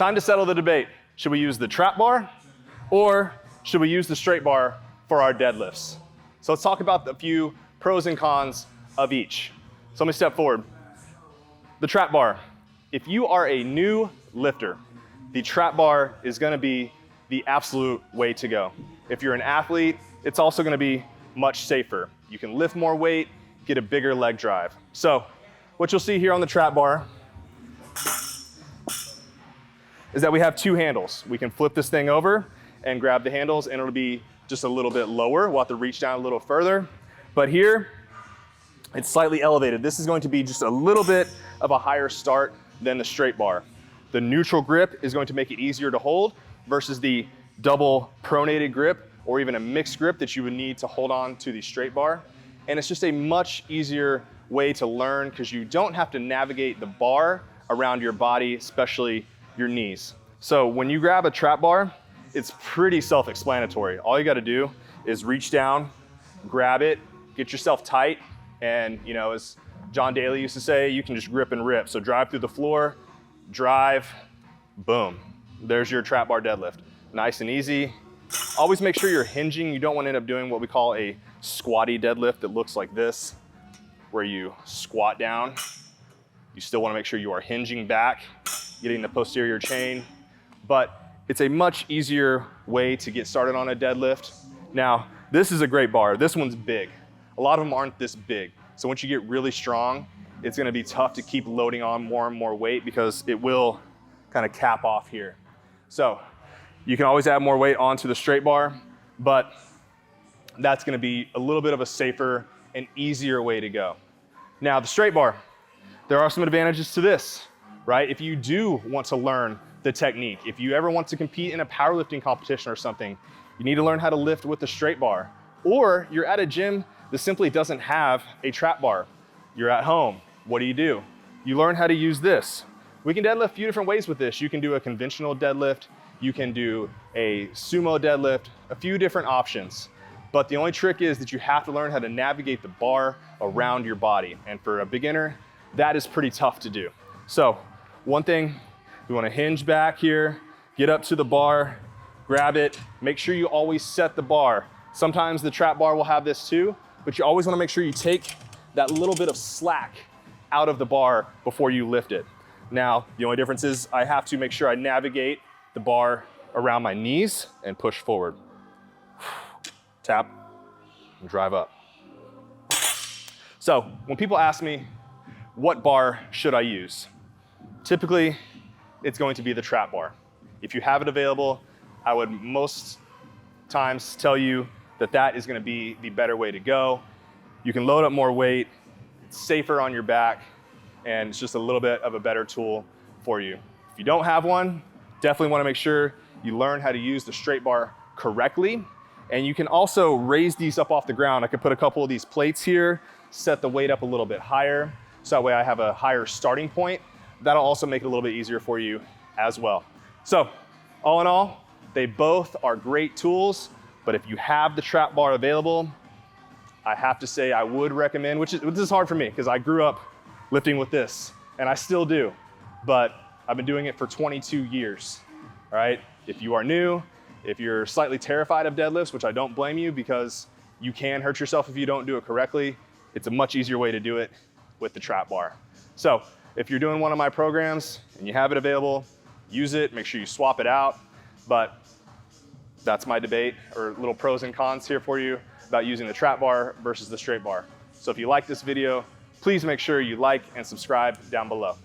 time to settle the debate. Should we use the trap bar or should we use the straight bar for our deadlifts? So let's talk about a few pros and cons of each. So let me step forward. The trap bar. If you are a new lifter, the trap bar is gonna be the absolute way to go. If you're an athlete, it's also gonna be much safer. You can lift more weight, get a bigger leg drive. So what you'll see here on the trap bar is that we have two handles. We can flip this thing over and grab the handles and it'll be just a little bit lower. We'll have to reach down a little further. But here, it's slightly elevated. This is going to be just a little bit of a higher start than the straight bar. The neutral grip is going to make it easier to hold versus the double pronated grip or even a mixed grip that you would need to hold on to the straight bar. And it's just a much easier way to learn because you don't have to navigate the bar around your body, especially your knees. So when you grab a trap bar, it's pretty self-explanatory. All you gotta do is reach down, grab it, get yourself tight, and as John Daly used to say, you can just grip and rip. So drive through the floor, drive, boom. There's your trap bar deadlift. Nice and easy. Always make sure you're hinging. You don't want to end up doing what we call a squatty deadlift that looks like this, where you squat down. You still want to make sure you are hinging back, getting the posterior chain, but it's a much easier way to get started on a deadlift. Now, this is a great bar. This one's big. A lot of them aren't this big. So once you get really strong, it's gonna be tough to keep loading on more and more weight because it will kind of cap off here. So you can always add more weight onto the straight bar, but that's gonna be a little bit of a safer and easier way to go. Now the straight bar, there are some advantages to this, right? If you do want to learn the technique, if you ever want to compete in a powerlifting competition or something, you need to learn how to lift with the straight bar. Or you're at a gym that simply doesn't have a trap bar. You're at home, what do? You learn how to use this. We can deadlift a few different ways with this. You can do a conventional deadlift, you can do a sumo deadlift, a few different options. But the only trick is that you have to learn how to navigate the bar around your body. And for a beginner, that is pretty tough to do. So one thing, we wanna hinge back here, get up to the bar, grab it, make sure you always set the bar. Sometimes the trap bar will have this too, but you always wanna make sure you take that little bit of slack out of the bar before you lift it. Now, the only difference is I have to make sure I navigate the bar around my knees and push forward. Tap and drive up. So when people ask me, what bar should I use? Typically, it's going to be the trap bar. If you have it available, I would most times tell you that that is gonna be the better way to go. You can load up more weight, it's safer on your back, and it's just a little bit of a better tool for you. If you don't have one, definitely wanna make sure you learn how to use the straight bar correctly. And you can also raise these up off the ground. I could put a couple of these plates here, set the weight up a little bit higher, so that way I have a higher starting point. That'll also make it a little bit easier for you as well. So, all in all, they both are great tools, but if you have the trap bar available, I have to say I would recommend, this is hard for me because I grew up lifting with this, and I still do, but I've been doing it for 22 years, all right? If you are new, if you're slightly terrified of deadlifts, which I don't blame you because you can hurt yourself if you don't do it correctly, it's a much easier way to do it with the trap bar. So if you're doing one of my programs and you have it available, use it, make sure you swap it out. But that's my debate or little pros and cons here for you about using the trap bar versus the straight bar. So if you like this video, please make sure you like and subscribe down below.